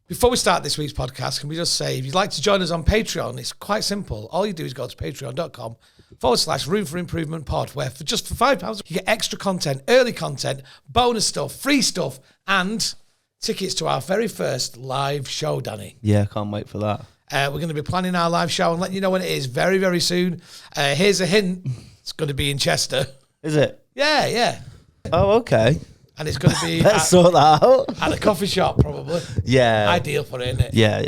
Before we start this week's podcast, can we just say, if you'd like to join us on Patreon, it's quite simple. All you do is go to patreon.com/Room for Improvement Pod, where for £5, you get extra content, early content, bonus stuff, free stuff, and tickets to our very first live show, Danny. Yeah, can't wait for that. We're going to be planning our live show and letting you know when it is very, very soon. Here's a hint. It's going to be in Chester. Is it? Yeah. Oh, okay. And it's going to be Let's sort that out. at a coffee shop, probably. Yeah. Ideal for it, isn't it? Yeah.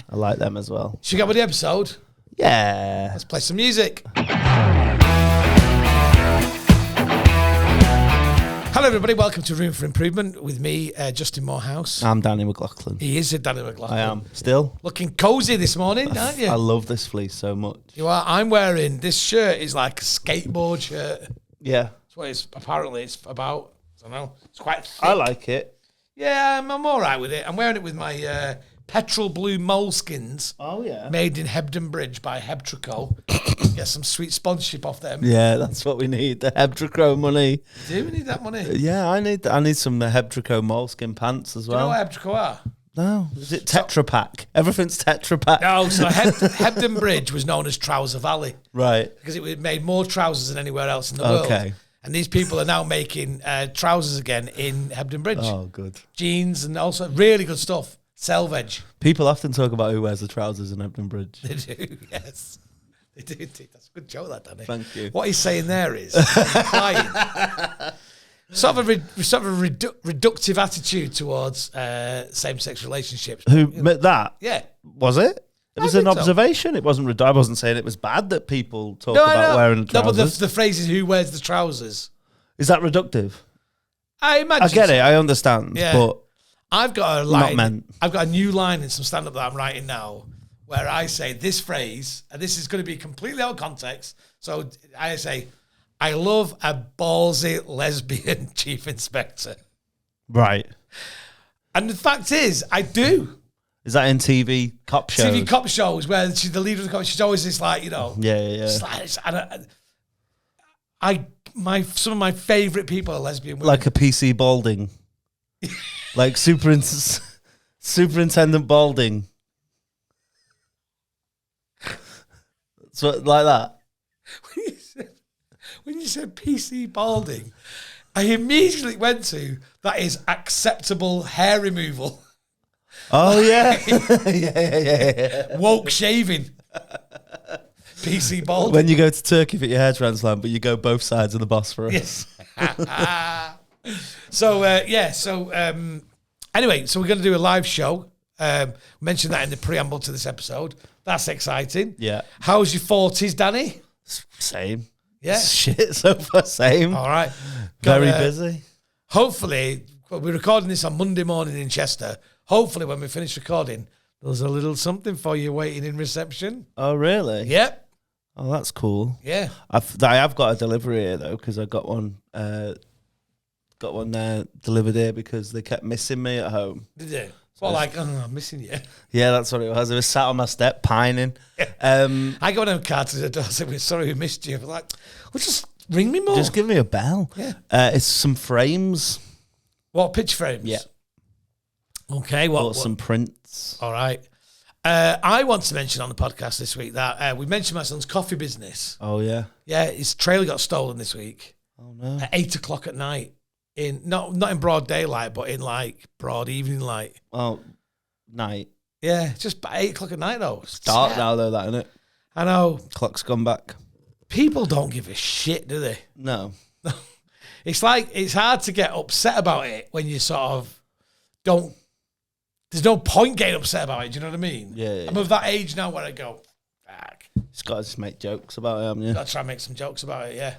I like them as well. Should we get with the episode? Yeah. Let's play some music. Hello, everybody. Welcome to Room for Improvement with me, Justin Morehouse. I'm Danny McLaughlin. He is Danny McLaughlin. I am. Still? Looking cosy this morning, aren't you? I love this fleece so much. You are. I'm wearing this shirt. Is like a skateboard shirt. Yeah. That's what it's apparently it's about. I don't know. It's quite thick. I like it. Yeah, I'm all right with it. I'm wearing it with my petrol blue moleskins. Oh, yeah. Made in Hebden Bridge by Hebtrico. Get some sweet sponsorship off them. Yeah, that's what we need. The Hebtrico money. Do we need that money? Yeah, I need some Hebtrico moleskin pants as Do you well. know what Hebtrico are? No, is it Tetra Pak? Everything's Tetra Pak. No, so Hebden Bridge was known as Trouser Valley. Right. Because it made more trousers than anywhere else in the world. Okay. And these people are now making trousers again in Hebden Bridge. Oh, good. Jeans and also really good stuff. Selvage. People often talk about who wears the trousers in Hebden Bridge. They do, yes. They do indeed. That's a good joke, that, Danny. Thank you. What he's saying there is implying sort of a reductive attitude towards same-sex relationships. Who met that? Yeah. Was it? It was an think so. observation. It wasn't. I wasn't saying it was bad that people talk about wearing the trousers. No, but the phrase is who wears the trousers. Is that reductive? I imagine. I get so. it. I understand. Yeah. But I've got a line. Not meant. I've got a new line in some stand-up that I'm writing now, where I say this phrase, and this is going to be completely out of context. So I say, "I love a ballsy lesbian chief inspector." right. And the fact is, I do. Is that in TV cop shows? TV cop shows where she's the leader of the cop. She's always this like, you know. Yeah. It's like, some of my favourite people are lesbian women. Like a PC Balding. Like Superintendent Balding. So like that. When you said PC Balding, I immediately went to that is acceptable hair removal. Oh yeah. yeah. Woke shaving. PC Balding. When you go to Turkey for your hair transplant, but you go both sides of the Bosphorus. Yes. Anyway, so we're going to do a live show. Mentioned that in the preamble to this episode. That's exciting. Yeah. How's your 40s, Danny? Same. Yeah. Shit so far, same. All right. Very busy. Hopefully, we're recording this on Monday morning in Chester. Hopefully, when we finish recording, there's a little something for you waiting in reception. Oh, really? Yep. Oh, that's cool. Yeah. I have got a delivery here though, because I got one delivered here because they kept missing me at home. Did you? Well, like, I'm missing you. Yeah, that's what it was. I was sat on my step pining. I got on a car to the door, said, we're sorry we missed you. I'm like, well, just ring me more. Just give me a bell. Yeah. It's some frames. What, pitch frames? Yeah. Okay. Bought some prints. All right. I want to mention on the podcast this week that we mentioned my son's coffee business. Oh, yeah. Yeah, his trailer got stolen this week. Oh, no. At 8 o'clock at night. Not in broad daylight, but in like broad evening light. Oh, night. Yeah, just by 8 o'clock at night though. It's dark now though, that, isn't it? I know. Clock's gone back. People don't give a shit, do they? No. It's like, it's hard to get upset about it when you sort of don't, there's no point getting upset about it, do you know what I mean? Yeah. I'm of that age now where I go, fuck. Just got to just make jokes about it, haven't you? Got to try and make some jokes about it, yeah.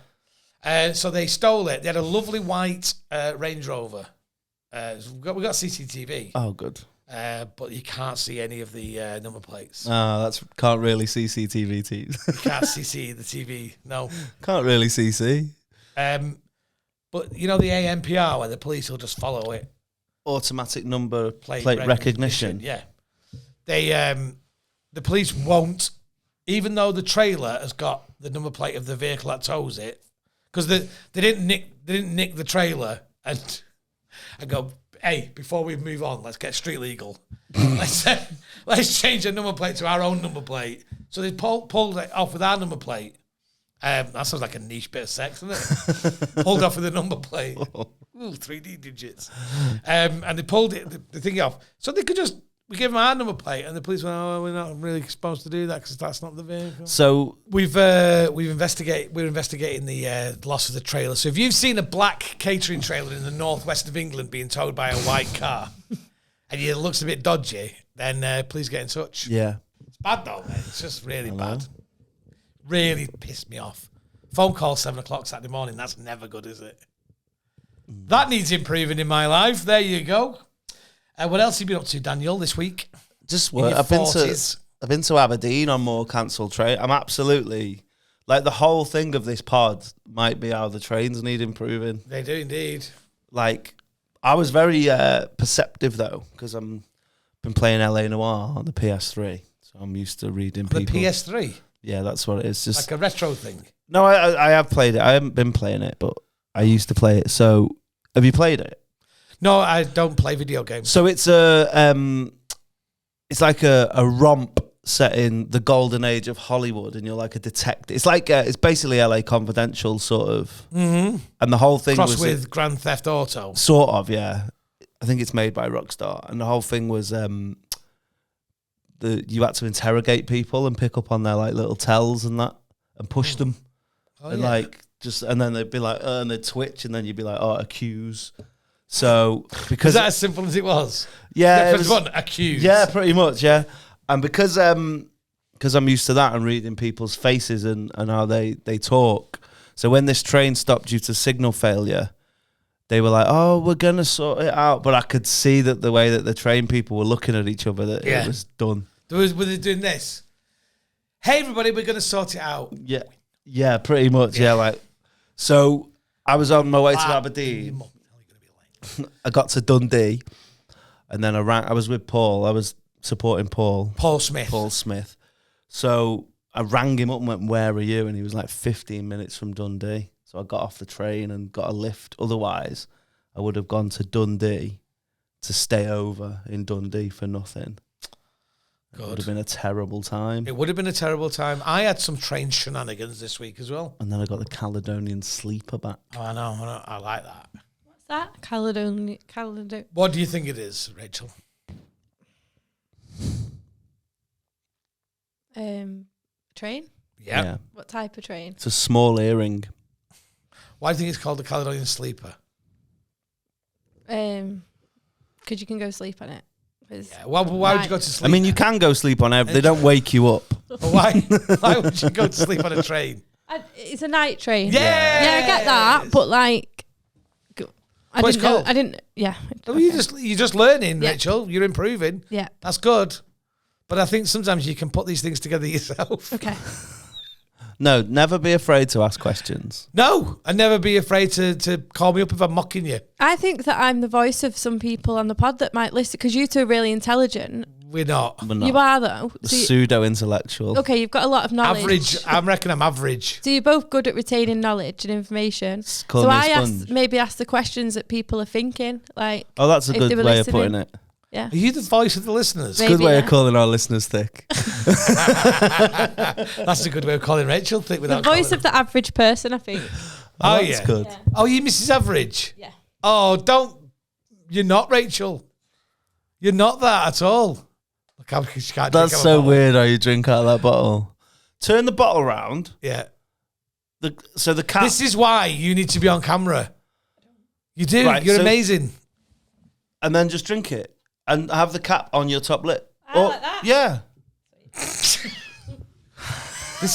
So they stole it. They had a lovely white Range Rover. We got CCTV. Oh, good. But you can't see any of the number plates. Oh, that's can't really see CTV teams. You can't see the TV, no. Can't really CC. But you know the ANPR where the police will just follow it. Automatic number plate recognition. Yeah. They the police won't, even though the trailer has got the number plate of the vehicle that tows it, because they didn't nick the trailer and go, Hey, before we move on, let's get street legal. let's change the number plate to our own number plate. So they pulled it off with our number plate. That sounds like a niche bit of sex, doesn't it? Pulled off with a number plate. Ooh, 3D digits. And they pulled the thing off. So they could just, we gave them our number plate, and the police went, oh, we're not really supposed to do that because that's not the vehicle. So we're investigating the loss of the trailer. So if you've seen a black catering trailer in the northwest of England being towed by a white car, and it looks a bit dodgy, then please get in touch. Yeah. It's bad though, mate. It's just really bad. Really pissed me off. Phone call 7 o'clock Saturday morning. That's never good, is it? That needs improving in my life. There you go. What else have you been up to, Daniel, this week? Just work. I've been to Aberdeen on more cancelled train. I'm absolutely like the whole thing of this pod might be how the trains need improving. They do indeed. Like I was very perceptive though because I'm been playing LA Noire on the PS3, so I'm used to reading people. The PS3. Yeah, that's what it is. Just like a retro thing. No, I have played it. I haven't been playing it, but I used to play it. So, have you played it? No, I don't play video games. So it's it's like a romp set in the golden age of Hollywood, and you're like a detective. It's like it's basically LA Confidential sort of, and the whole thing cross was with Grand Theft Auto. Sort of, yeah. I think it's made by Rockstar, and the whole thing was you had to interrogate people and pick up on their like little tells and that, and push them, and like and then they'd be like, and they'd twitch, and then you'd be like, oh, accuse. So because is that as simple as it was? Yeah, it was one accuse. Yeah, pretty much. Yeah, and because I'm used to that and reading people's faces and how they talk. So when this train stopped due to signal failure, they were like, "Oh, we're gonna sort it out," but I could see that the way that the train people were looking at each other, that it was done. Were they doing this? Hey, everybody, we're gonna sort it out. Yeah, pretty much. Yeah, like so. I was on my way to Aberdeen. I got to Dundee, and then I was with Paul. I was supporting Paul Smith. So I rang him up and went, "Where are you?" And he was like 15 minutes from Dundee. So I got off the train and got a lift. Otherwise, I would have gone to Dundee to stay over in Dundee for nothing. It would have been a terrible time. It would have been a terrible time. I had some train shenanigans this week as well. And then I got the Caledonian Sleeper back. Oh, I know. I like that. What's that? Caledonian. What do you think it is, Rachel? Train? Yeah. What type of train? It's a small earring. Why do you think it's called the Caledonian Sleeper? Because you can go sleep on it. Yeah. Why would you go to sleep? I mean, you can go sleep on it. They don't wake you up. Why would you go to sleep on a train? It's a night train. Yeah, I get that, but like, I didn't know. I didn't. Yeah. Well, you're just learning, Rachel. You're improving. Yeah, that's good. But I think sometimes you can put these things together yourself. Okay. No, never be afraid to ask questions. No, and never be afraid to call me up if I'm mocking you. I think that I'm the voice of some people on the pod that might listen, because you two are really intelligent. We're not. You are, though. Pseudo-intellectual. Okay, you've got a lot of knowledge. Average. I reckon I'm average. So you're both good at retaining knowledge and information. So I maybe ask the questions that people are thinking. Like, oh, that's a good way of putting it. Yeah. Are you the voice of the listeners? It's a good way of calling our listeners thick. That's a good way of calling Rachel thick. The voice of the average person, I think. Oh, yeah. That's good. Yeah. Oh, you Mrs. Average? Yeah. Oh, you're not Rachel. You're not that at all. Look, she can't That's so weird how you drink out of that bottle. Turn the bottle round. Yeah. So the cap. This is why you need to be on camera. You do. Right, you're amazing. And then just drink it. And have the cap on your top lip. Like that. Yeah. This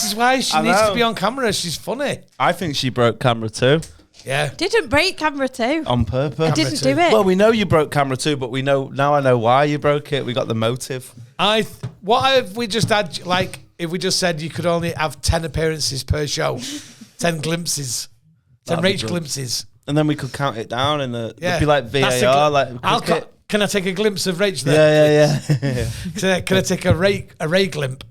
is why she needs to be on camera. She's funny. I think she broke camera too. Yeah. Didn't break camera 2. On purpose. I didn't do it. Well, we know you broke camera 2, but we know now. I know why you broke it. We got the motive. What if we just had, like, if we just said you could only have 10 appearances per show, 10 glimpses, 10 Rach glimpses, and then we could count it down, and it'd be like VAR, like. Can I take a glimpse of Rach there? Yeah. Can I take a Ray glimp?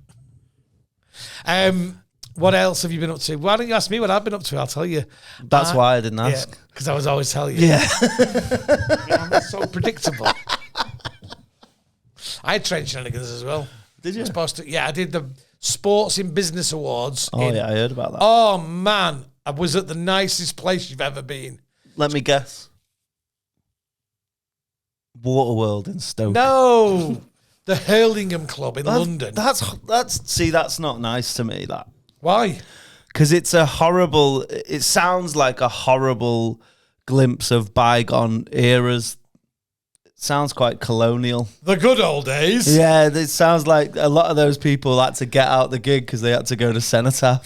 What else have you been up to? Why don't you ask me what I've been up to? I'll tell you. That's why I didn't ask. Because I was always telling you. Yeah. That's so predictable. I had trained shenanigans as well. Did you? I did the Sports in Business Awards. Oh, yeah, I heard about that. Oh, man. I was at the nicest place you've ever been. Let me guess. Waterworld in Stoke. No. The Hurlingham Club in London. That's not nice to me, that. Why? Because it sounds like a horrible glimpse of bygone eras. It sounds quite colonial. The good old days. Yeah, it sounds like a lot of those people had to get out the gig because they had to go to Cenotaph.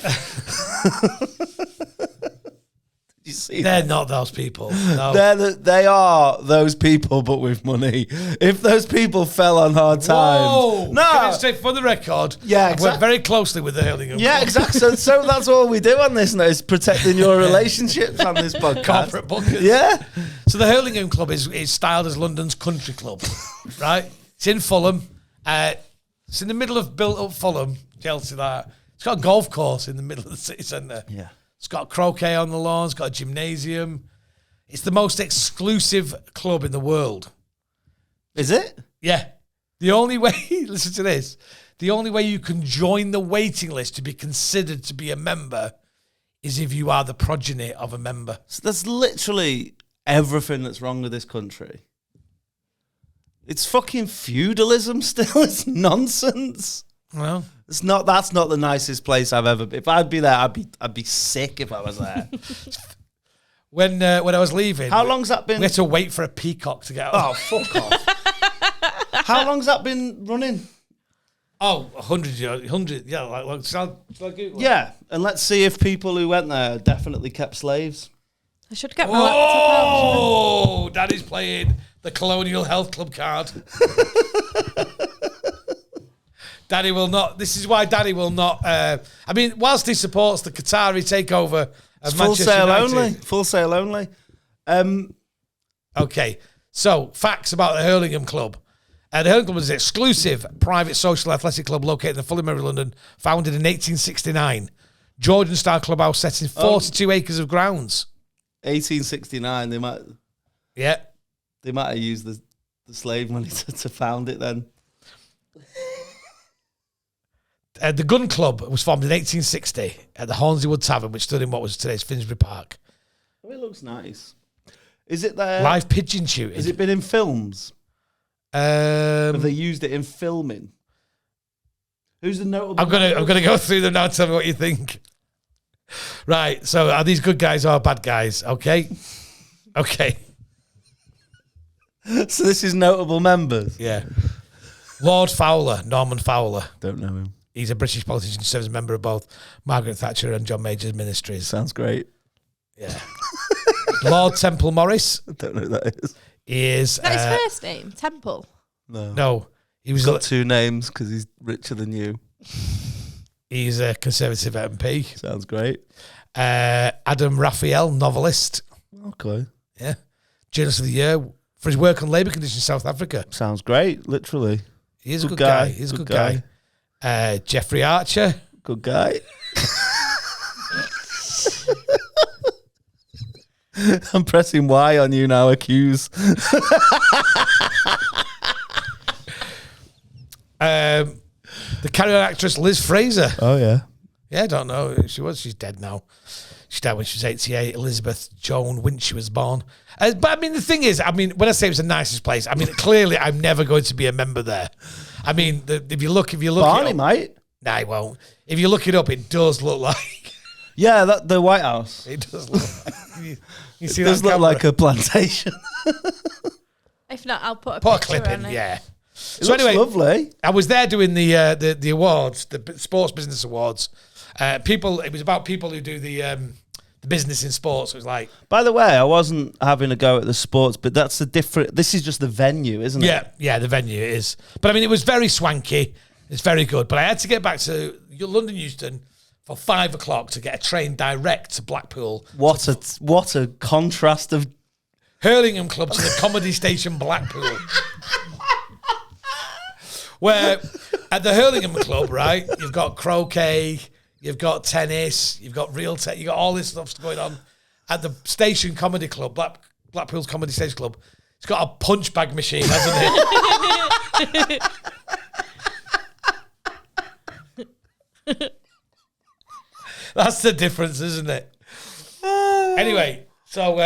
You see They're not those people. No. They are those people, but with money. If those people fell on hard times, no. Can I say for the record? Yeah, exactly. I work very closely with the Hurlingham. Yeah, Club. exactly. So that's all we do on this now is protecting your relationships on this podcast. Corporate bookers. Yeah. So the Hurlingham Club is styled as London's country club, right? It's in Fulham. It's in the middle of built-up Fulham, Chelsea. That it's got a golf course in the middle of the city centre. Yeah. It's got croquet on the lawn. It's got a gymnasium. It's the most exclusive club in the world. Is it? Yeah. The only way, listen to this, the only way you can join the waiting list to be considered to be a member is if you are the progeny of a member. So that's literally everything that's wrong with this country. It's fucking feudalism still. It's nonsense. Well, that's not the nicest place I've ever been. If I'd be there, I'd be sick if I was there. when I was leaving, how long's that been? We had to wait for a peacock to get out. Oh, fuck off! How long's that been running? Oh, 100. Yeah, like shall I Google it? Yeah, and let's see if people who went there definitely kept slaves. I should get my laptop out. Oh, Daddy's playing the Colonial Health Club card. Daddy will not. This is why Daddy will not. I mean, whilst he supports the Qatari takeover of Manchester United, full sale only. Okay, so facts about the Hurlingham Club. The Hurlingham Club is an exclusive private social athletic club located in the Fulham area of London, founded in 1869. Georgian-style clubhouse set in 42 acres of grounds. 1869. They might have used the slave money to found it then. The Gun Club was formed in 1860 at the Hornsey Tavern, which stood in what was today's Finsbury Park. Oh, it looks nice. Is it there? Live pigeon shooting. Has it been in films? Have they used it in filming? Who's the notable? I'm gonna go through them now and tell me what you think. Right, so are these good guys or bad guys? Okay. So this is notable members? Yeah. Lord Fowler, Norman Fowler. Don't know him. He's a British politician who serves as a member of both Margaret Thatcher and John Major's ministries. Sounds great. Yeah. Lord Temple Morris. I don't know who that is. Is that his first name? Temple? No. He's got two names because he's richer than you. He's a Conservative MP. Sounds great. Adam Raphael, novelist. Okay. Yeah. Journalist of the Year for his work on labour conditions in South Africa. Sounds great, literally. He is a good guy. He's a good guy. Jeffrey Archer. Good guy. I'm pressing Y on you now, accuse. The carry-on actress Liz Fraser. Oh, yeah. Yeah, I don't know who she was. She's dead now. She died when she was 88. Elizabeth Joan Winch was born. But I mean, the thing is, when I say it was the nicest place, clearly I'm never going to be a member there. If you look, Barney it up, might. Nah, he won't. If you look it up, it does look like. Yeah, the White House. It does look like. You see it does look like a plantation. If not, I'll put a clip in. Yeah. It looks lovely. I was there doing the awards, the Sports Business Awards. It was about people who do the business in sports. It was like. By the way, I wasn't having a go at the sports, but that's a different. This is just the venue, isn't it? Yeah, the venue is. But it was very swanky. It's very good. But I had to get back to London Euston for 5 o'clock to get a train direct to Blackpool. What a contrast of Hurlingham Club to the Comedy Station Blackpool. Where at the Hurlingham Club, right, you've got croquet, you've got tennis, you've got real tech, you've got all this stuff going on at the Station Comedy Club, Blackpool's Comedy Stage Club. It's got a punch bag machine, hasn't it? That's the difference, isn't it? Anyway, so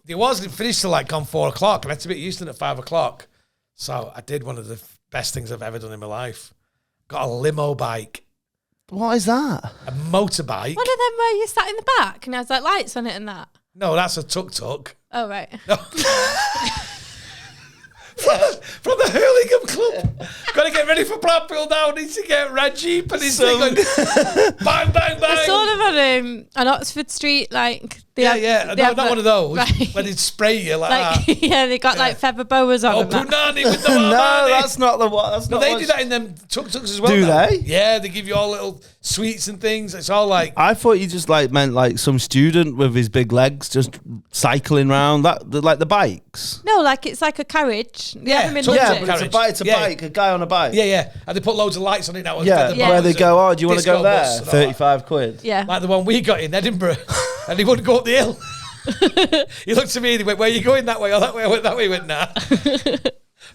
it wasn't finished till like 4 o'clock, and I had to be at Euston at 5 o'clock. So I did one of the best things I've ever done in my life. Got a limo bike. What is that? A motorbike. One of them where you sat in the back and has like lights on it and that. No, that's a tuk-tuk. Oh, right. From the Hurlingham Club. Got to get ready for Blackpool now. Needs to get red Jeep and he's going bang, bang, bang. I saw them on Oxford Street, like... Yeah. No, not one of those. Right. When they'd spray you like that. Yeah, they got like feather boas on them. Punani with the No, that's not the one. That's not they do that in them tuk-tuks as well. Do now. they? Yeah, they give you all little sweets and things. It's all like... I thought you just like meant like some student with his big legs just cycling around, like the bikes. No, like it's like a carriage. Yeah, but it's a bike, a guy on a bike. Yeah. And they put loads of lights on it now. Where they go, oh, do you want to go there? 35 quid. Yeah. Like the one we got in Edinburgh. And he wouldn't go up the hill. He looked at me and he went, where are you going, that way or that way? I went that way. He went, nah.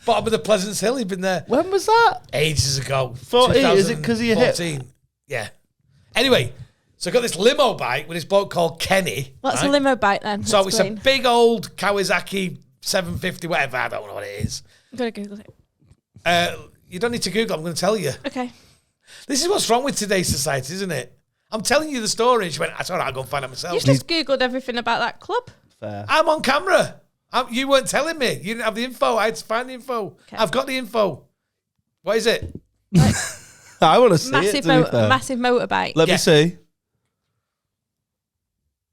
Bottom of the Pleasance Hill. He'd been there. When was that? Ages ago. 14. Is it because of your hip? Yeah. Anyway, so I got this limo bike with this bloke called Kenny. What's a limo bike then? So it's a big old Kawasaki 750, whatever. I don't know what it is. I'm going to Google it. You don't need to Google. I'm going to tell you. Okay. This is what's wrong with today's society, isn't it? I'm telling you the story. And she went, that's all right, I'll go and find it myself. You've just Googled everything about that club. Fair. I'm on camera. You weren't telling me. You didn't have the info. I had to find the info. Okay. I've got the info. What is it? Like, I want to see it. Massive motorbike. Let me see.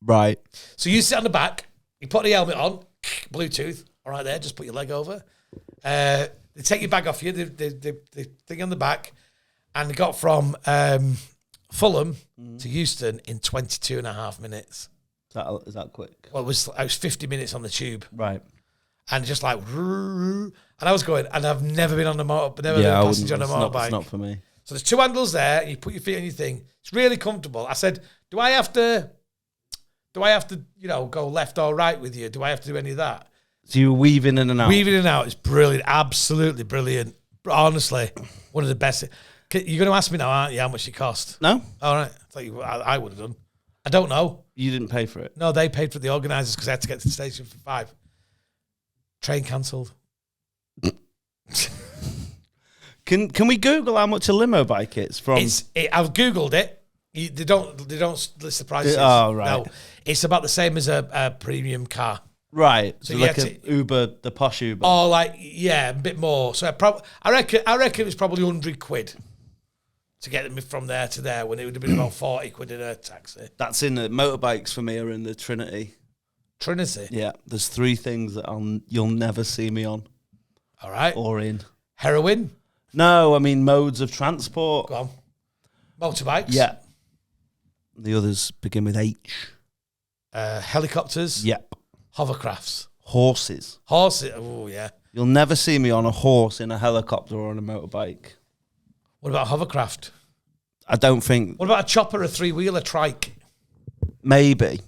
Right. So you sit on the back. You put the helmet on. Bluetooth. All right there. Just put your leg over. They take your bag off you. The thing on the back. And they got from... Fulham to Euston in 22 and a half minutes. Is that quick? Well, I was 50 minutes on the tube. Right. And just like, and I was going, and I've never been on a motorbike, been a passenger on a motorbike. It's not for me. So there's two handles there, and you put your feet on your thing. It's really comfortable. I said, do I have to, go left or right with you? Do I have to do any of that? So you were weaving in and out? Weaving in and out is brilliant. Absolutely brilliant. Honestly, one of the best. You're going to ask me now, aren't you, how much it cost? No. All right. I would have done. I don't know. You didn't pay for it? No, they paid for the organisers because I had to get to the station for 5. Train cancelled. Can we Google how much a limo bike is from? I've Googled it. They don't list the prices. Oh, right. No, it's about the same as a premium car. Right. So like Uber, the posh Uber. Oh, a bit more. So I reckon it was probably 100 quid to get me from there to there when it would have been about 40 quid in a taxi. That's in the motorbikes for me are in the Trinity. Trinity? Yeah. There's 3 things that you'll never see me on. All right. Or in. Heroin? No, I mean modes of transport. Go on. Motorbikes? Yeah. The others begin with H. Helicopters? Yep. Hovercrafts? Horses. Oh, yeah. You'll never see me on a horse, in a helicopter, or on a motorbike. What about hovercraft? I don't think... What about a chopper, a 3-wheeler, trike? Maybe.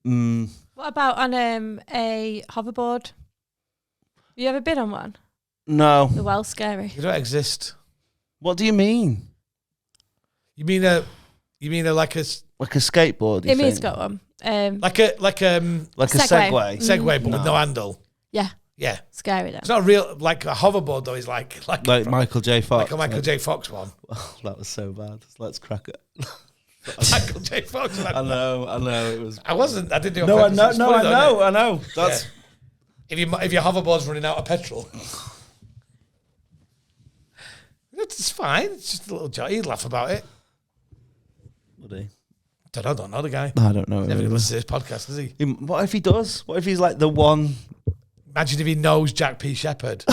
What about on a hoverboard? Have you ever been on one? No. They're well scary. They don't exist. What do you mean? You mean a like a skateboard? Imi's got one. Like a Segway. Segway, but with no handle. Yeah. Scary though. It's not real. Like a hoverboard though is like Michael J. Fox. Like a Michael J. Fox one. Oh, that was so bad. Let's crack it. Michael J. Fox. I know. It was. I wasn't. I didn't do it. No, I know. That's. Yeah. If your hoverboard's running out of petrol. It's fine. It's just a little joke. He'd laugh about it. Would he? Don't know the guy. I don't know. Never listens to this podcast, does he? What if he does? What if he's like the one? Imagine if he knows Jack P. Shepherd.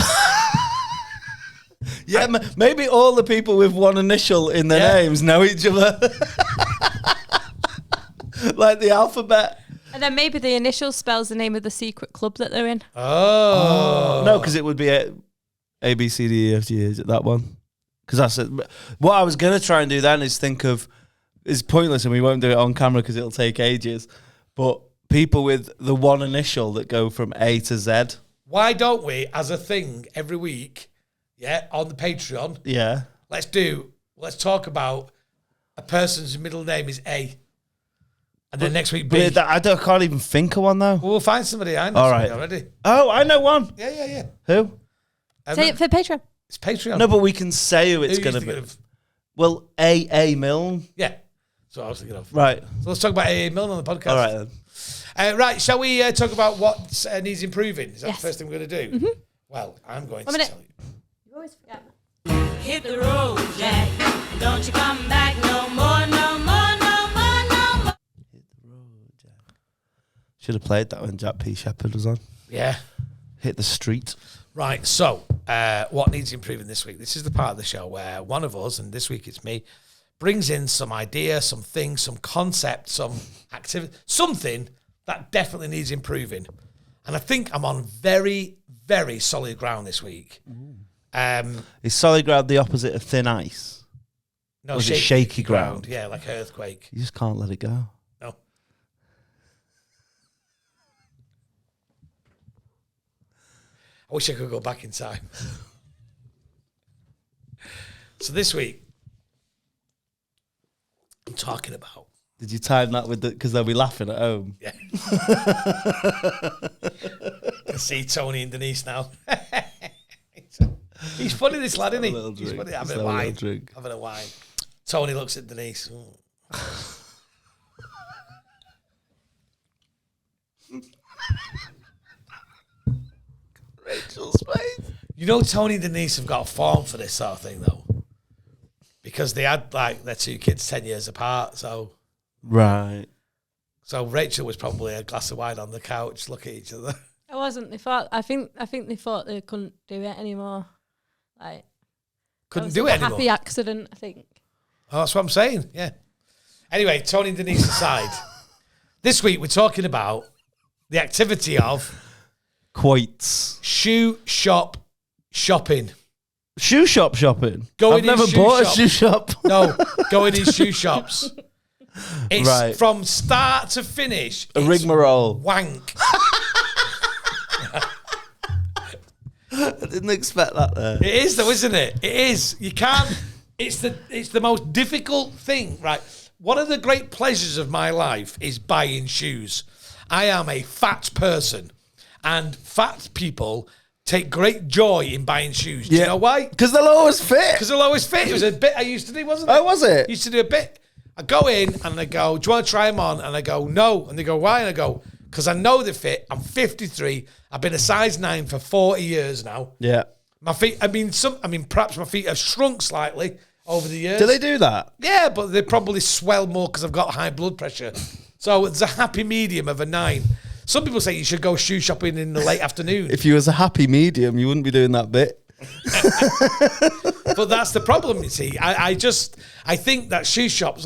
Yeah, maybe all the people with one initial in their names know each other. Like the alphabet. And then maybe the initial spells the name of the secret club that they're in. Oh. No, because it would be A, B, C, D, E, F, G. Is it that one? Because I said, what I was going to try and do then is think of, it's pointless and we won't do it on camera because it'll take ages, but people with the one initial that go from A to Z. Why don't we, as a thing, every week, on the Patreon, let's talk about a person's middle name is A. And then next week, B. I can't even think of one, though. Well, we'll find somebody. I know somebody already. Oh, I know one. Yeah. Who? Say it for Patreon. It's Patreon. No, but we can say who it's going to be. Well, A. Milne. Yeah. So I was thinking of. Right. So let's talk about A. Milne on the podcast. All right, then. Right, shall we talk about what needs improving? Is that the first thing we're going to do? Mm-hmm. Well, I'm going to tell you. You always forget. Hit the road, Jack. Don't you come back no more, no more, no more, no more. Hit the road, Jack. Should have played that when Jack P. Shepherd was on. Yeah. Hit the street. Right, so what needs improving this week? This is the part of the show where one of us, and this week it's me, brings in some idea, some thing, some concept, some activity, something that definitely needs improving. And I think I'm on very, very solid ground this week. Is solid ground the opposite of thin ice? No, or is it shaky ground? Yeah, like earthquake. You just can't let it go. No. I wish I could go back in time. So this week, I'm talking about. Did you time that with because they'll be laughing at home? Yeah. I can see Tony and Denise now. He's funny, this lad, isn't he? He's funny. Having a wine. Tony looks at Denise. Rachel's face. You know, Tony and Denise have got a form for this sort of thing, though. Because they had, like, their two kids 10 years apart, so... Right. So Rachel was probably a glass of wine on the couch, look at each other. It wasn't. They thought. I think they thought they couldn't do it anymore. Like couldn't do it anymore. Happy accident, I think. Oh, that's what I'm saying. Yeah. Anyway, Tony and Denise aside, this week we're talking about the activity of quoits. Shoe shop shopping. Shoe shop shopping. I've never bought a shoe shop. No, going in shoe shops. It's from start to finish. A rigmarole. Wank. I didn't expect that there. It is though, isn't it? It is. You can't. It's the most difficult thing, right? One of the great pleasures of my life is buying shoes. I am a fat person, and fat people take great joy in buying shoes. Do you know why? Because they'll always fit. Because they'll always fit. It was a bit I used to do, wasn't it? Oh, was it? I used to do a bit. I go in and I go, do you want to try them on? And I go, no. And they go, why? And I go, because I know they fit. I'm 53. I've been a size 9 for 40 years now. Yeah. My feet, perhaps my feet have shrunk slightly over the years. Do they do that? Yeah, but they probably swell more because I've got high blood pressure. So it's a happy medium of a 9. Some people say you should go shoe shopping in the late afternoon. If you was a happy medium, you wouldn't be doing that bit. But that's the problem, you see. I think that shoe shops,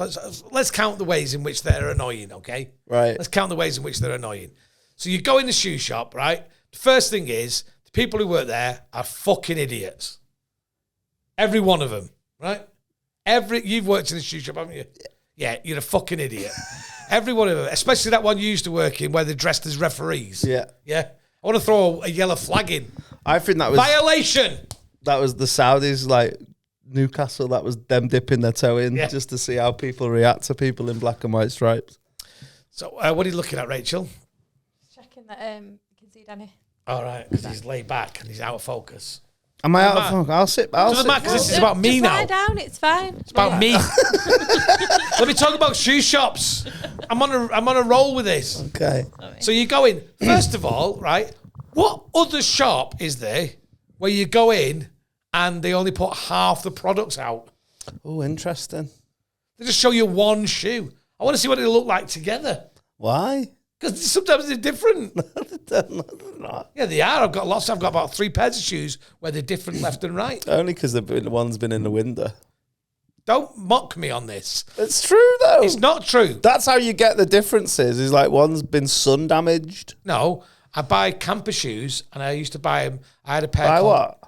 let's count the ways in which they're annoying, okay? Right. Let's count the ways in which they're annoying. So you go in the shoe shop, right? The first thing is, the people who work there are fucking idiots. Every one of them, right? You've worked in a shoe shop, haven't you? Yeah, you're a fucking idiot. Every one of them, especially that one you used to work in where they're dressed as referees. Yeah. Yeah. I want to throw a yellow flag in. I think that was... Violation! That was the Saudis, like Newcastle, that was them dipping their toe in just to see how people react to people in black and white stripes. So what are you looking at, Rachel? Checking that you can see Danny. All right, because he's laid back and he's out of focus. Am I out of focus? I'll sit. Doesn't matter because this is about me now. Lie down, it's fine. It's about me. Let me talk about shoe shops. I'm on a roll with this. Okay. So you go in, first of all, right? What other shop is there where you go in and they only put half the products out? Oh, interesting. They just show you one shoe. I want to see what they look like together. Why? Because sometimes they're different. They're not. Yeah, they are. I've got about 3 pairs of shoes where they're different left and right. Only because the one's been in the window. Don't mock me on this. It's true, though. It's not true. That's how you get the differences. Is like one's been sun damaged. No, I buy camper shoes, and I used to buy them. I had a pair. Buy what?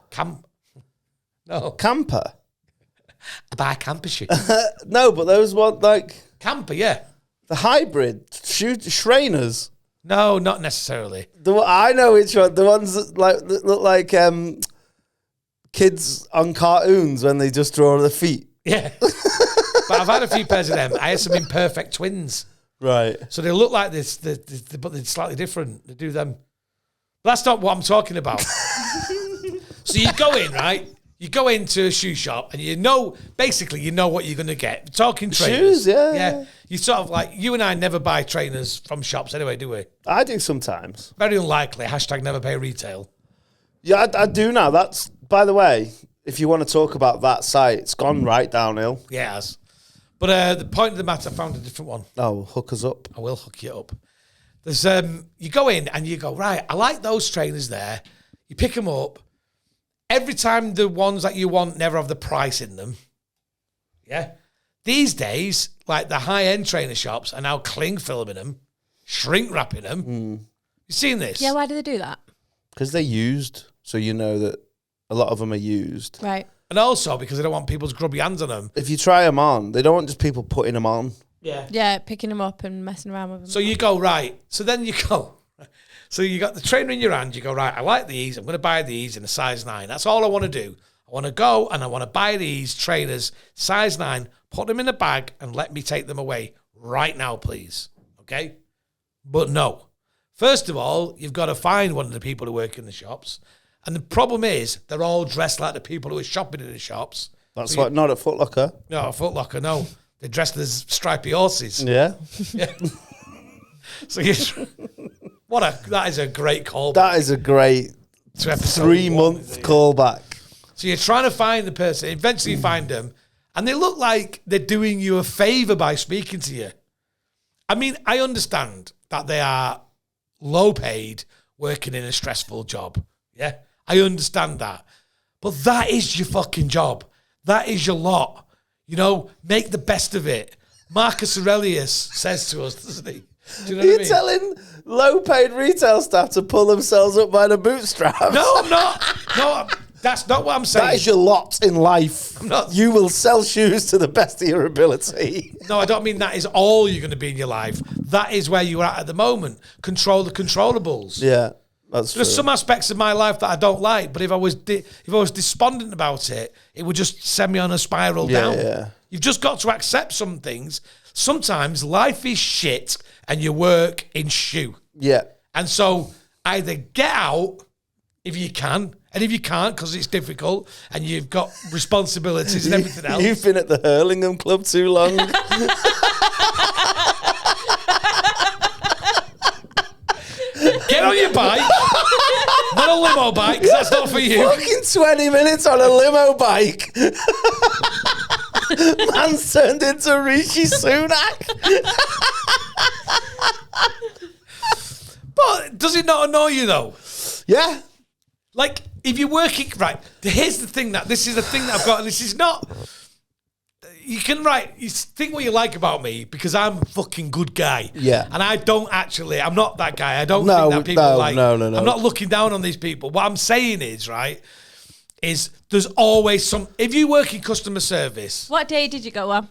No. Camper? I buy a camper shoe. No, but those want like Camper, yeah. the hybrid trainers. No, not necessarily. I know which one. The ones that look like kids on cartoons when they just draw their feet. Yeah. But I've had a few pairs of them. I had some imperfect twins. Right. So they look like this, but they're slightly different. They do them. But that's not what I'm talking about. So you go in, right? You go into a shoe shop and you know what you're going to get. Talking trainers. Shoes, yeah. Yeah. You sort of like, you and I never buy trainers from shops anyway, do we? I do sometimes. Very unlikely. # never pay retail. Yeah, I do now. That's, by the way, if you want to talk about that site, it's gone right downhill. Yeah, it has. But the point of the matter, I found a different one. Oh, hook us up. I will hook you up. There's you go in and you go, right, I like those trainers there. You pick them up. Every time the ones that you want never have the price in them. Yeah. These days, like the high-end trainer shops are now cling filming them, shrink wrapping them. You seen this? Yeah, why do they do that? Because they're used, so you know that a lot of them are used. Right. And also because they don't want people's grubby hands on them. If you try them on, they don't want just people putting them on. Yeah. Yeah, picking them up and messing around with them. So you go, right. So then you go. So you got the trainer in your hand. You go, right, I like these. I'm going to buy these in a size 9. That's all I want to do. I want to go and I want to buy these trainers, size 9, put them in a bag and let me take them away right now, please. Okay? But no. First of all, you've got to find one of the people who work in the shops. And the problem is they're all dressed like the people who are shopping in the shops. That's like not at Foot Locker. No, Foot Locker, no. They're dressed as stripy horses. Yeah. Yeah. So that is a great callback. That is a great to episode 3-month callback. So you're trying to find the person, eventually you find them, and they look like they're doing you a favour by speaking to you. I mean, I understand that they are low paid, working in a stressful job. Yeah, I understand that. But that is your fucking job. That is your lot. You know, make the best of it. Marcus Aurelius says to us, doesn't he? Do you know what I mean? Telling low-paid retail staff to pull themselves up by the bootstraps. No, I'm not. No, that's not what I'm saying. That is your lot in life. You will sell shoes to the best of your ability. No, I don't mean that is all you're going to be in your life. That is where you're at the moment. Control the controllables. Yeah, that's true. There's some aspects of my life that I don't like, but if I was despondent about it, it would just send me on a spiral down. Yeah. You've just got to accept some things. Sometimes life is shit and you work in shoe. Yeah. And so either get out if you can, and if you can't because it's difficult and you've got responsibilities and everything else. You've been at the Hurlingham Club too long. Get on your bike. Not a limo bike, because that's not for you. Fucking 20 minutes on a limo bike. Man's turned into Rishi Sunak. But does it not annoy you, though? Yeah. Like, if you're working... Right, here's the thing this is the thing that I've got, and this is not... You can you think what you like about me because I'm a fucking good guy. Yeah. And I don't actually, I'm not that guy. I don't think that people No. I'm not looking down on these people. What I'm saying is, is there's always some, if you work in customer service. What day did you go on?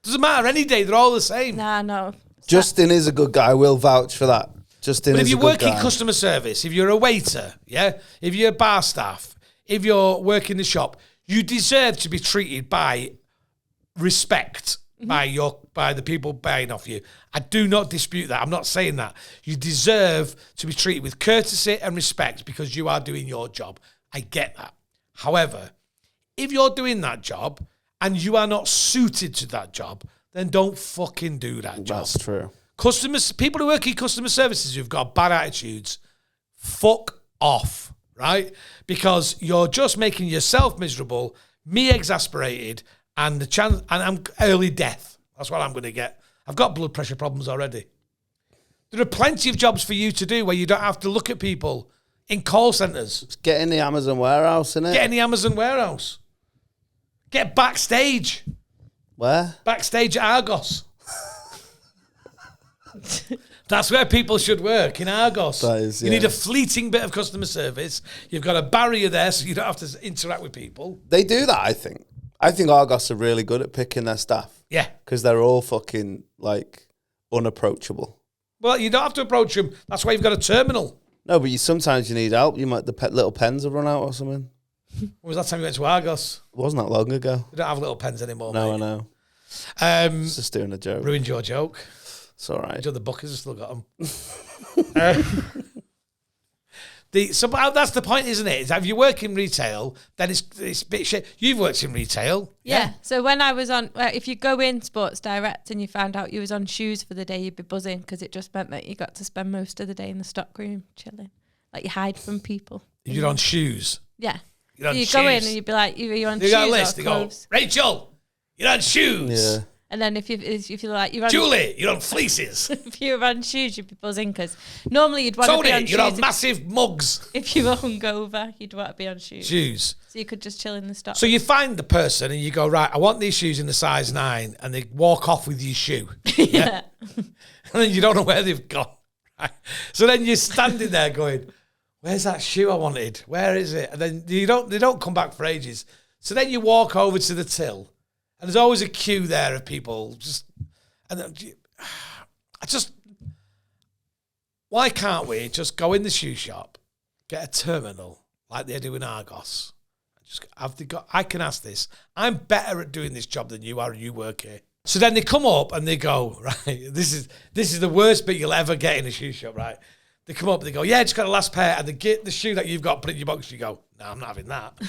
Doesn't matter, any day, they're all the same. Nah, no. Justin is a good guy. We'll vouch for that. Justin But is a good if you work guy. in customer service, if you're a waiter, yeah, if you're a bar staff, if you're working the shop, you deserve to be treated by respect by the people buying off you. I do not dispute that. I'm not saying that. You deserve to be treated with courtesy and respect because you are doing your job. I get that. However, if you're doing that job and you are not suited to that job, then don't fucking do that job. That's true. People who work in customer services who've got bad attitudes, fuck off, right? Because you're just making yourself miserable, me exasperated, and the chance, and I'm early death. That's what I'm going to get. I've got blood pressure problems already. There are plenty of jobs for you to do where you don't have to look at people in call centres. Just get in the Amazon warehouse, innit? Get in the Amazon warehouse. Get backstage. Where? Backstage at Argos. That's where people should work, in Argos. That is, You need a fleeting bit of customer service. You've got a barrier there so you don't have to interact with people. They do that, I think. I think Argos are really good at picking their staff. Yeah. Because they're all fucking, like, unapproachable. Well, you don't have to approach them. That's why you've got a terminal. No, but sometimes you need help. You might little pens have run out or something. When was that time you went to Argos? It wasn't that long ago. We don't have little pens anymore, No, mate. I know. Just doing a joke. Ruined your joke. It's all right. The Buckers have still got them. But that's the point, isn't it? Is if you work in retail, then it's a bit shit. You've worked in retail. Yeah. So when I was on, if you go in Sports Direct and you found out you was on shoes for the day, you'd be buzzing because it just meant that you got to spend most of the day in the stockroom chilling. Like you hide from people. You're on shoes. Yeah. You're on you shoes. go in and you'd be like, you're on you shoes. Got a list. Or They go, Rachel, you're on shoes. Yeah. And then if you're like you're on Julie, you're on fleeces. if you were on shoes, you'd be buzzing because normally you'd want to be on shoes. You're on massive mugs. If you were hungover, you'd want to be on shoes. Shoes. So you could just chill in the stock. So you find the person and you go, right, I want these shoes in the size 9, and they walk off with your shoe. Yeah. And then you don't know where they've gone. Right? So then you're standing there going, where's that shoe I wanted? Where is it? And then they don't come back for ages. So then you walk over to the till. And there's always a queue there of people why can't we just go in the shoe shop, get a terminal like they do in Argos? I can ask this. I'm better at doing this job than you are, and you work here. So then they come up and they go, right, this is the worst bit you'll ever get in a shoe shop, right? They come up and they go, yeah, just got a last pair, and they get the shoe that you've got, put it in your box, and you go, no, I'm not having that.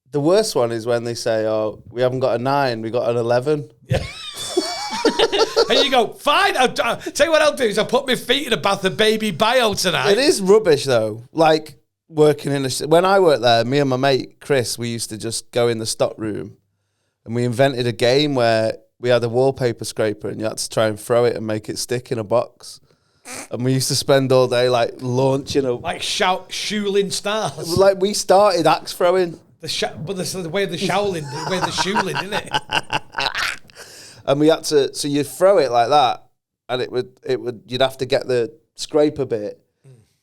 The worst one is when they say, oh, we haven't got a 9, we got an 11. Yeah. And you go, fine, I'll tell you what I'll do is I'll put my feet in a bath of baby bio tonight. It is rubbish, though. Like, working in when I worked there, me and my mate, Chris, we used to just go in the stock room and we invented a game where we had a wallpaper scraper and you had to try and throw it and make it stick in a box. And we used to spend all day, like, launching like shooling stars. Like, we started axe throwing. But the way of the showling, the way of the shooling, isn't it? And we had to, so you throw it like that, and it would, you'd have to get the scraper bit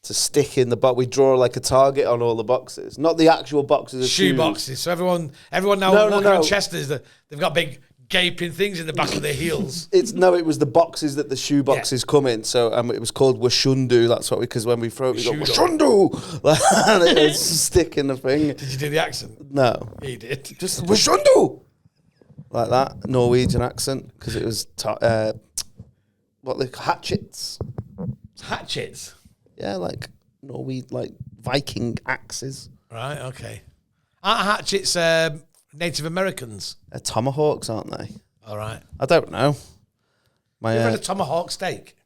to stick in the box. We draw like a target on all the boxes, not the actual boxes of shoe boxes. So everyone now walking around Chester's, they've got big gaping things in the back of their heels. It was the boxes that the shoe boxes come in. So it was called washundu. That's what because when we throw it, we go washundu, and it was stick in the thing. Did you do the accent? No, he did. Just washundu, like that Norwegian accent because it was what they hatchets. Hatchets. Yeah, like Norwegian, like Viking axes. Right. Okay. Aren't hatchets Native Americans? They're tomahawks, aren't they? All right. I don't know. You ever had a tomahawk steak?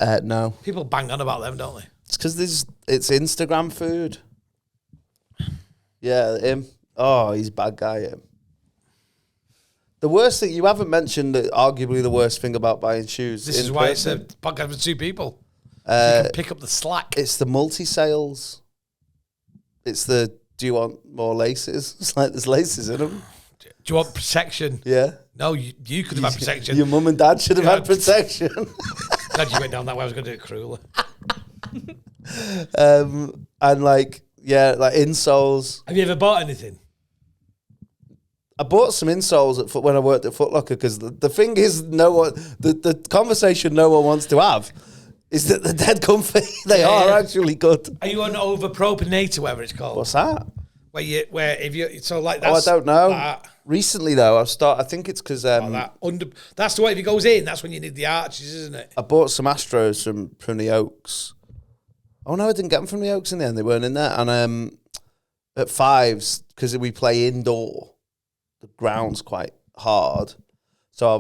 No. People bang on about them, don't they? It's because it's Instagram food. Yeah, him. Oh, he's a bad guy, him. The worst thing, you haven't mentioned arguably the worst thing about buying shoes. This is why it's a podcast with 2 people. You can pick up the slack. It's the multi-sales. It's the, do you want more laces? It's like there's laces in them. Do you want protection? Yeah. No, you could have had protection. Your mum and dad should have had protection. Glad you went down that way. I was going to do it crueler. And like, yeah, like insoles. Have you ever bought anything? I bought some insoles when I worked at Foot Locker because the thing is, the conversation no one wants to have is that they're dead comfy. They are actually good. Are you on overpropinator, whatever it's called? What's that? Where if you so like that's I don't know. That. Recently though, I think it's because that's the way if it goes in, that's when you need the arches, isn't it? I bought some Astros from the Oaks. Oh no, I didn't get them from the Oaks in the end. They weren't in there. And at Fives, because we play indoor, the ground's quite hard. So I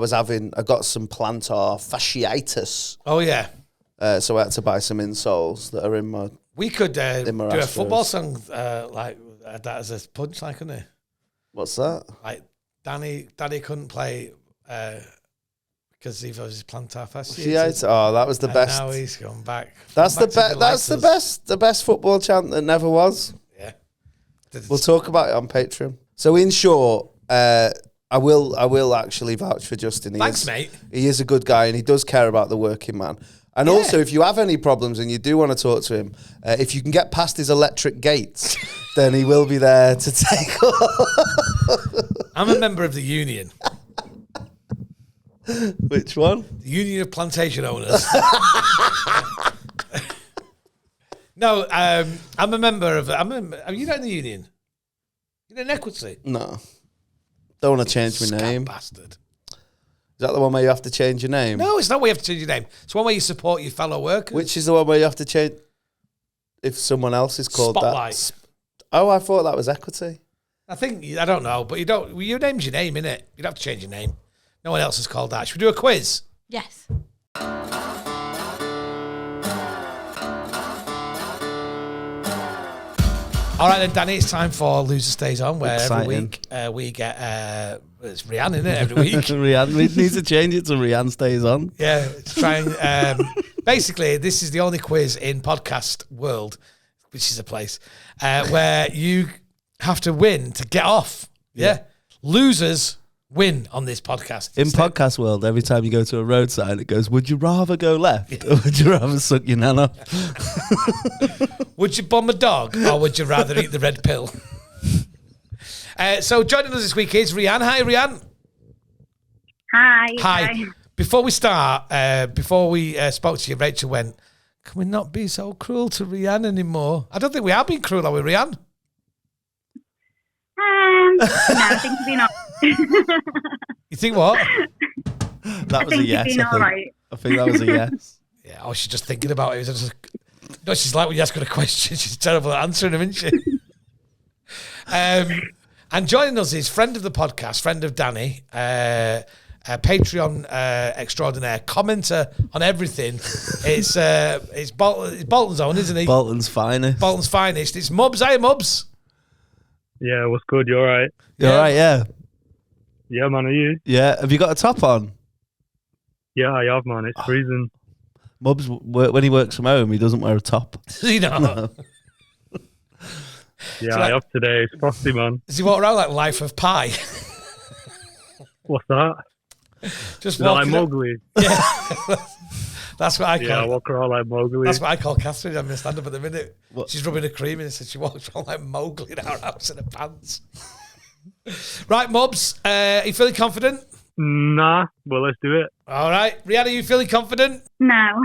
got some plantar fasciitis. Oh yeah. So I had to buy some insoles that are in my. We could do Astros. a football song like that as a punchline, couldn't we? What's that? Like Danny couldn't play because he was his plantar fasciitis. Oh, that was the best. Now he's gone back. That's the best football chant that never was. Yeah. We'll talk about it on Patreon. So in short, I will actually vouch for Justin. Thanks, mate. He is a good guy and he does care about the working man. And also, if you have any problems and you do want to talk to him, if you can get past his electric gates, then he will be there to take I'm a member of the union. Which one? The Union of Plantation Owners. No, I'm a member of. Are you not in the union? You're in Equity. No. Don't want to change my name. Bastard. Is that the one where you have to change your name? No, it's not where you have to change your name. It's one where you support your fellow workers. Which is the one where you have to change if someone else is called Spotlight. that? Oh, I thought that was Equity. I don't know, but you don't. Well, your name's your name, innit? You'd have to change your name. No one else is called that. Should we do a quiz? Yes. All right then, Danny, it's time for Loser Stays On, where Exciting. every week we get, it's Rhian, isn't it, every week? Rhian, we need to change it to Rhian Stays On. Yeah, to try and, basically, this is the only quiz in podcast world, which is a place, where you have to win to get off. Yeah. Losers win on this podcast. In podcast world, every time you go to a road sign, it goes, would you rather go left or would you rather suck your nan off? Would you bomb a dog or would you rather eat the red pill? So joining us this week is Rhian. Hi, Rhian. Hi. Before we start, before we spoke to you, Rachel went, can we not be so cruel to Rhian anymore? I don't think we are being cruel, are we, Rhian? No, things have been all You think what? That was a yes. been all right. I think that was a yes. Yeah, oh, she's just thinking about it. No, she's like when you ask her a question, she's terrible at answering them, isn't she? And joining us is friend of the podcast, friend of Danny, Patreon extraordinaire, commenter on everything. It's Bolton's own, isn't he? Bolton's finest. Bolton's finest. It's Mubs. Hiya, Mubs. Yeah, what's good? You all right? You all right, yeah? Yeah, man, are you? Yeah. Have you got a top on? Yeah, I have, man. It's freezing. Mubs, when he works from home, he doesn't wear a top. You know. No. Yeah, I have today. It's frosty, man. Does he walk around like Life of Pi? What's that? Just Is that like walking. Mowgli? Yeah. That's what I call Yeah, I walk around like Mowgli. That's what I call Catherine. I'm going to stand up at the minute. What? She's rubbing a cream in and said she walks around like Mowgli in our house in her pants. Right, Mubs, are you feeling confident? Nah, well, let's do it. All right. Rhian, are you feeling confident? No.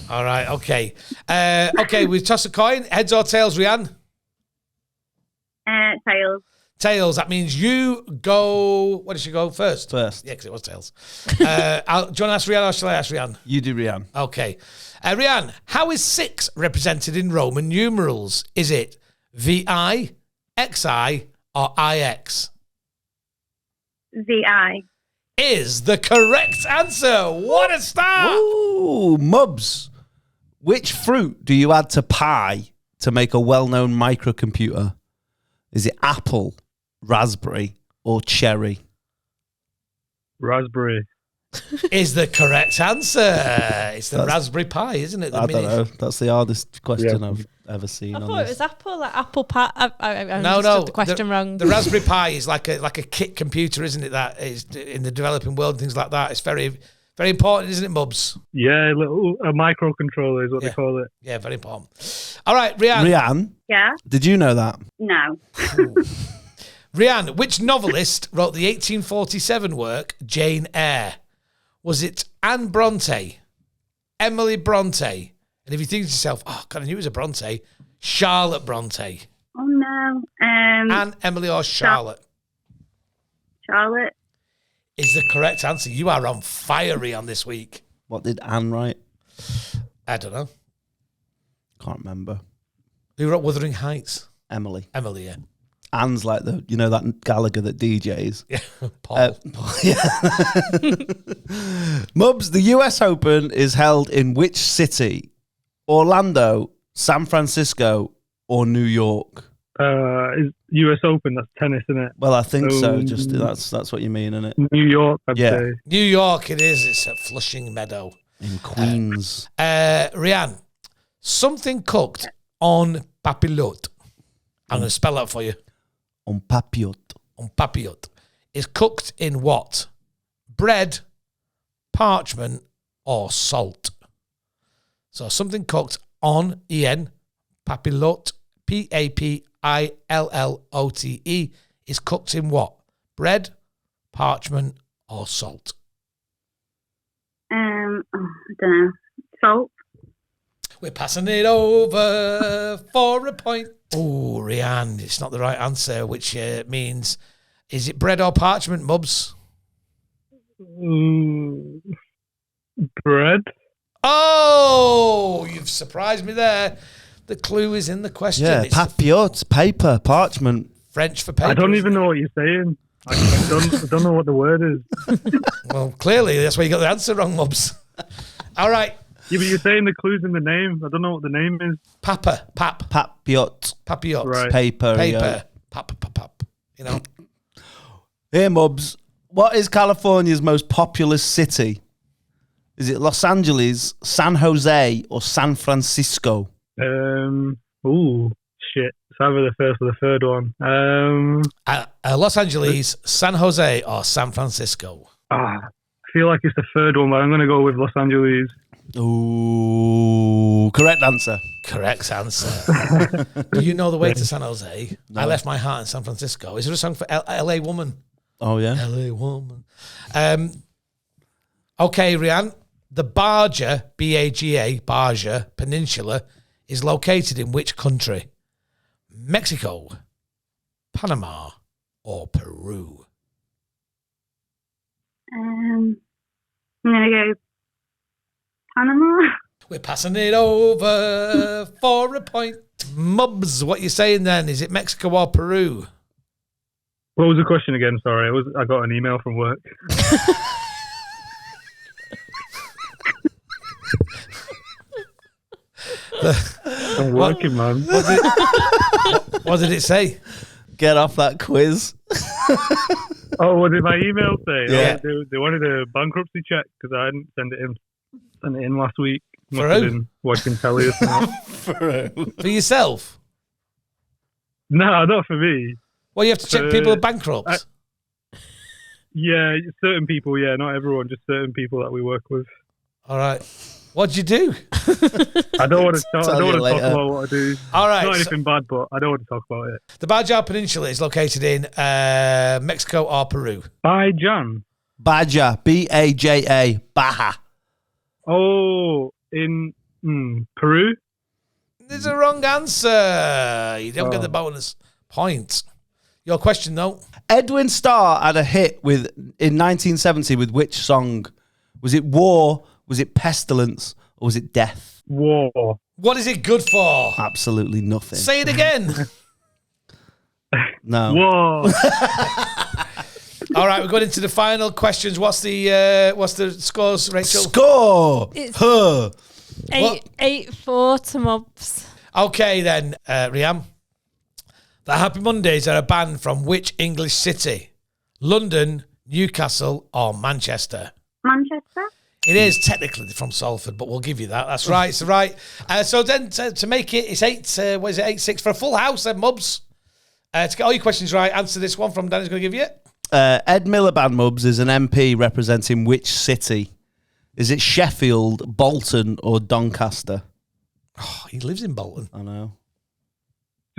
All right, okay. Okay, we toss a coin. Heads or tails, Rhian? Tails. Tails. That means you go... What did she go first? First. Yeah, because it was tails. Do you want to ask Rhian or shall I ask Rhian? You do, Rhian. Okay. Rhian, how is 6 represented in Roman numerals? Is it VI, XI, or IX? VI. Is the correct answer. What a start! Ooh, Mubs. Which fruit do you add to pie to make a well-known microcomputer? Is it apple, raspberry, or cherry? Raspberry. Is the correct answer. It's the Raspberry Pi, isn't it? The I don't know. That's the hardest question Yeah. I've ever seen. I on thought it this. was apple, like apple pie. I No, understood the question wrong. The Raspberry Pi is like a kit computer, isn't it? That is in the developing world and things like that. It's very, very important, isn't it, Mubs? Yeah, a microcontroller is what Yeah. they call it. Yeah, very important. All right, Rhian. Rhian, Yeah. did you know that? No. Rhian, which novelist wrote the 1847 work Jane Eyre? Was it Anne Bronte, Emily Bronte, and if you think to yourself, oh, God, I knew it was a Bronte, Charlotte Bronte. Oh, no. Anne, Emily, or Charlotte Charlotte. is the correct answer. You are on fire, Rhian, this week. What did Anne write? I don't know. Can't remember. Who wrote Wuthering Heights? Emily. Emily, yeah. Anne's like that Gallagher that DJs. Yeah, Paul. Yeah. Mubs, the US Open is held in which city? Orlando, San Francisco, or New York? Is US Open, that's tennis, isn't it? Well, I think so. Oh. Just that's what you mean, isn't it? New York, I'd Yeah. say. New York it is. It's at Flushing Meadow. In Queens. Rhian, something cooked on papillote. I'm going to spell that for you. On papiot. On papillote. Is cooked in what? Bread, parchment, or salt? So something cooked on, E-N, papillote, P-A-P-I-L-L-O-T-E, is cooked in what? Bread, parchment, or salt? I don't know. Salt. We're passing it over for a point. Oh, Rhian, it's not the right answer, which means, is it bread or parchment, Mubs? Bread. Oh, you've surprised me there. The clue is in the question. Yeah, It's papillote, paper, parchment. French for paper. I don't even know what you're saying. I don't know what the word is. Well, clearly, that's why you got the answer wrong, Mubs. All right. Yeah, but you're saying the clue's in the name. I don't know what the name is. Papillote. Papillote. Right. Paper. Paper. Pap. You know? Here, Mubs. What is California's most populous city? Is it Los Angeles, San Jose, or San Francisco? Shit. It's either the first or the third one. Los Angeles, San Jose, or San Francisco? I feel like it's the third one, but I'm going to go with Los Angeles. Ooh, correct answer. Correct answer. Do you know the way to San Jose? No. I left my heart in San Francisco. Is there a song for LA Woman? Oh, yeah? LA Woman. Okay, Rhian. The Baja, B-A-G-A, Baja Peninsula is located in which country? Mexico, Panama, or Peru? I'm going to go Panama. We're passing it over for a point. Mubs, what you saying then? Is it Mexico or Peru? What was the question again? Sorry, I got an email from work. I'm working, man. What did it say? Get off that quiz. Oh, what did my email say? Yeah. Oh, they wanted a bankruptcy check because I hadn't sent it in last week. For Must have who? been watching telly or something. For yourself? No, not for me. Well, you have to check people are bankrupt. Yeah, certain people. Yeah, not everyone. Just certain people that we work with. All right. What'd you do? I don't want to talk. I Tell don't you want to talk later. about what I do. All right. Not so anything bad, but I don't want to talk about it. the Baja Peninsula is located in Mexico or Peru? By Jan. Baja, B-A-J-A, Baja. Oh, in Peru. There's a wrong answer. You don't get the bonus point. Your question, though. Edwin Starr had a hit in 1970 with which song? Was it War? Was it Pestilence? Or was it Death? War. What is it good for? Absolutely nothing. Say it again. No. War. All right, we're going into the final questions. What's the scores, Rachel? Score! It's- Huh. 8-4 to Mubs. Okay, then, Rhian. The Happy Mondays are a band from which English city? London, Newcastle, or Manchester? Manchester. It is technically from Salford, but we'll give you that. That's right. It's right. So then to make it, it's 8-6 for a full house then, Mubs. To get all your questions right, answer this one from Danny's going to give you. Ed Miliband, Mubs, is an MP representing which city? Is it Sheffield, Bolton, or Doncaster? Oh, he lives in Bolton. I know.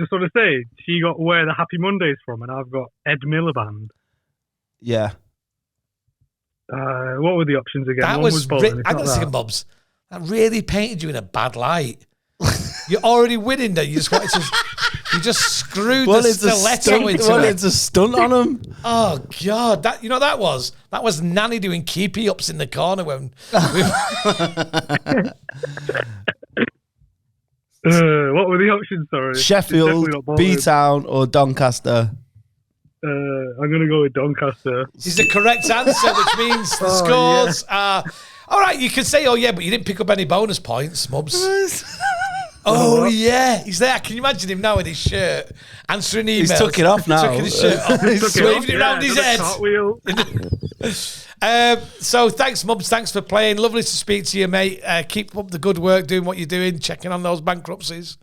Just want to say, she got where the Happy Mondays from, and I've got Ed Miliband. Yeah. What were the options again? That One was Bolton, it's hang not on a second, that. Mubs. That really painted you in a bad light. You're already winning there. You just wanted to. You just screwed the stiletto into Well, it. it's a stunt on him. Oh God! That you know that was Nanny doing keepy ups in the corner when. What were the options? Sorry. Sheffield, Definitely not Bolton. B-Town, or Doncaster? I'm going to go with Doncaster. Is the correct answer, which means the scores are. All right, you can say, oh yeah, but you didn't pick up any bonus points, Mubs. Oh yeah, he's there. Can you imagine him now in his shirt, answering emails? He's took it off now. Took his shirt off, waving it around his head. Cartwheel. So thanks, Mubs. Thanks for playing. Lovely to speak to you, mate. Keep up the good work, doing what you're doing, checking on those bankruptcies.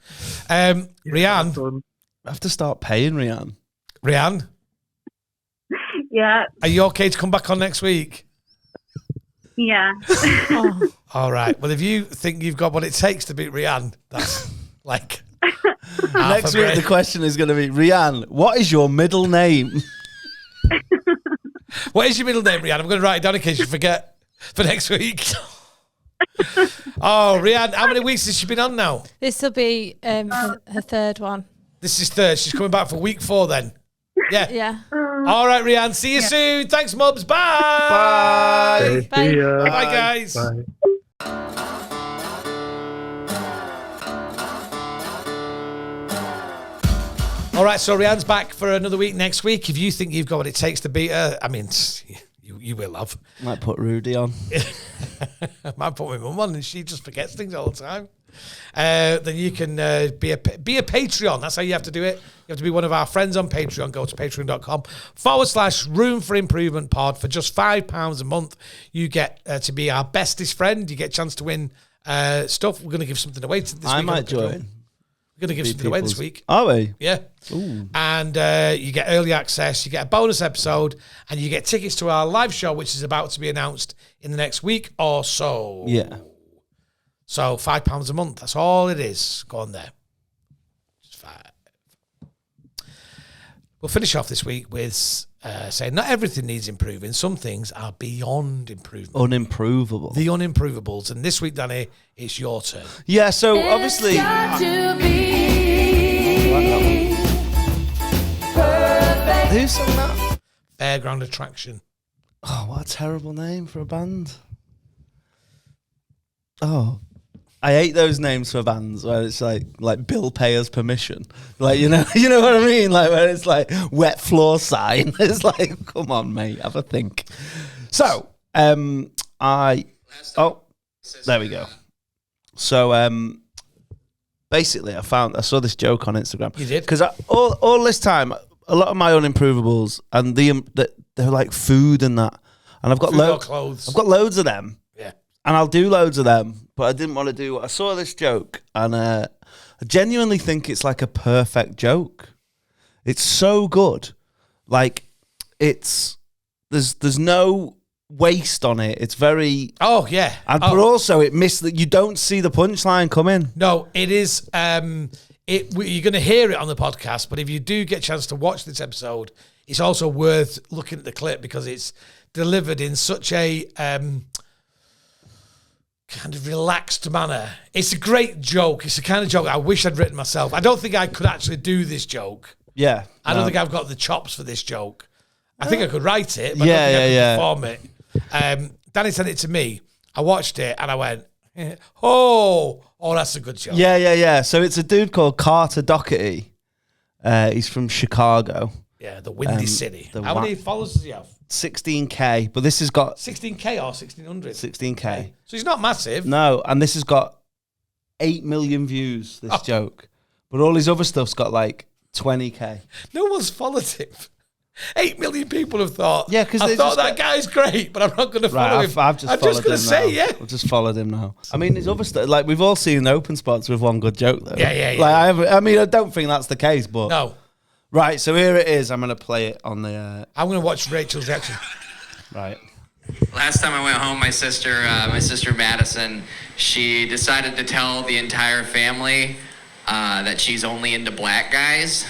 Rhian, Son. I have to start paying Rhian. Rhian, Yeah. are you okay to come back on next week? Yeah. Oh. All right. Well, if you think you've got what it takes to beat Rhian, that's like Next week, the question is going to be, Rhian, what is your middle name? What is your middle name, Rhian? I'm going to write it down in case you forget for next week. Oh, Rhian, how many weeks has she been on now? This will be her third one. This is third. She's coming back for week 4 then. Yeah. Yeah. All right, Rhian. See you soon. Thanks, Mubs. Bye. Bye. See ya. Bye, guys. Bye. All right, so Rhian's back for another week next week. If you think you've got what it takes to beat her, I mean, you will have. Might put Rudy on. I might put my mum on and she just forgets things all the time. Then you can be a Patreon. That's how you have to do it. You have to be one of our friends on Patreon. Go to patreon.com/room for improvement pod. For just £5 a month, you get to be our bestest friend. You get a chance to win stuff. We're going to give something away this week. I might join. We're going to give something away this week. Are we? Yeah. Ooh. And you get early access, you get a bonus episode, and you get tickets to our live show, which is about to be announced in the next week or so. Yeah. So £5 a month. That's all it is. Go on there. Just £5. We'll finish off this week with saying not everything needs improving. Some things are beyond improvement. Unimprovable. The unimprovables. And this week, Danny, it's your turn. Yeah, so obviously... Who sang that? Fairground Attraction. Oh, what a terrible name for a band. Oh, I hate those names for bands where it's like Bill Payer's Permission. Like, you know what I mean? Like, where it's like Wet Floor Sign. It's like, come on, mate, have a think. So, there we go. So, basically, I saw this joke on Instagram. You did? Because all this time, a lot of my unimprovables and they're like food and that, and I've got clothes. I've got loads of them. Yeah. And I'll do loads of them, but I didn't want to do. I saw this joke, and I genuinely think it's like a perfect joke. It's so good, like there's no waste on it. It's very yeah, but also it missed that you don't see the punchline coming. No, it is. You're going to hear it on the podcast, but if you do get a chance to watch this episode, it's also worth looking at the clip because it's delivered in such a kind of relaxed manner. It's a great joke. It's the kind of joke I wish I'd written myself. I don't think I could actually do this joke. Yeah. I don't think I've got the chops for this joke. I think I could write it, but I don't think I could perform it. Danny sent it to me. I watched it and I went, oh, that's a good joke. Yeah. So it's a dude called Carter Doherty. He's from Chicago. Yeah, the Windy City. How many followers does he have? 16K, but this has got 16K or 1600. 16K. So he's not massive. No, and this has got 8 million views. This joke, but all his other stuff's got like 20K. No one's followed him. 8 million people have thought. Yeah, because I thought that guy's great, but I'm not going to follow him. I'm just going to say, yeah. I've just followed him now. I mean, his other stuff, like we've all seen open spots with one good joke though. Yeah. Like I don't think that's the case, but no. Right, so here it is. I'm going to play it on the. I'm going to watch Rachel's reaction. Right. Last time I went home, my sister Madison, she decided to tell the entire family that she's only into black guys.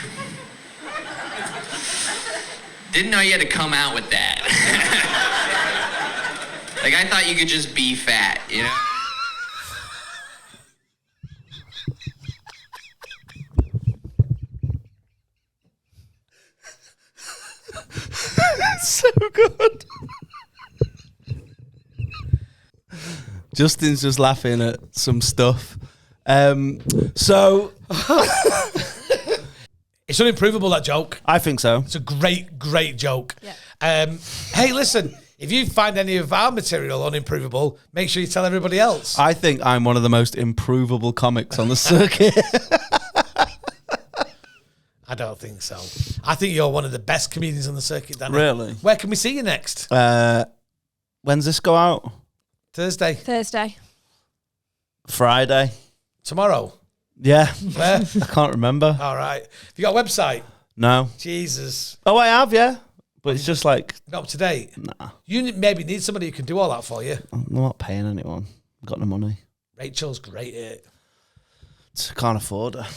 Didn't know you had to come out with that. Like, I thought you could just be fat, you know? So good. Justin's just laughing at some stuff. So it's unimprovable, that joke. I think so. It's a great joke. Yeah. Hey, listen, if you find any of our material unimprovable, make sure you tell everybody else. I think I'm one of the most improvable comics on the circuit. I don't think so. I think you're one of the best comedians on the circuit, Danny. Really? Where can we see you next? When's this go out? Thursday. Friday. Tomorrow. Yeah. Where? I can't remember. All right. Have you got a website? No. Jesus. Oh, I have, yeah. But it's just like... Not up to date? Nah. You maybe need somebody who can do all that for you. I'm not paying anyone. I've got no money. Rachel's great at it. I can't afford her.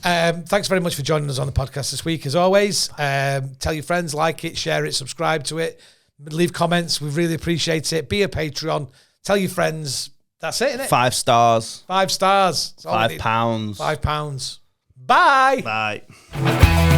Thanks very much for joining us on the podcast this week. As always, tell your friends, like it, share it, subscribe to it, leave comments. We really appreciate it. Be a Patreon. Tell your friends. That's it, isn't it? 5 stars. 5 stars. £5. £5. Bye. Bye.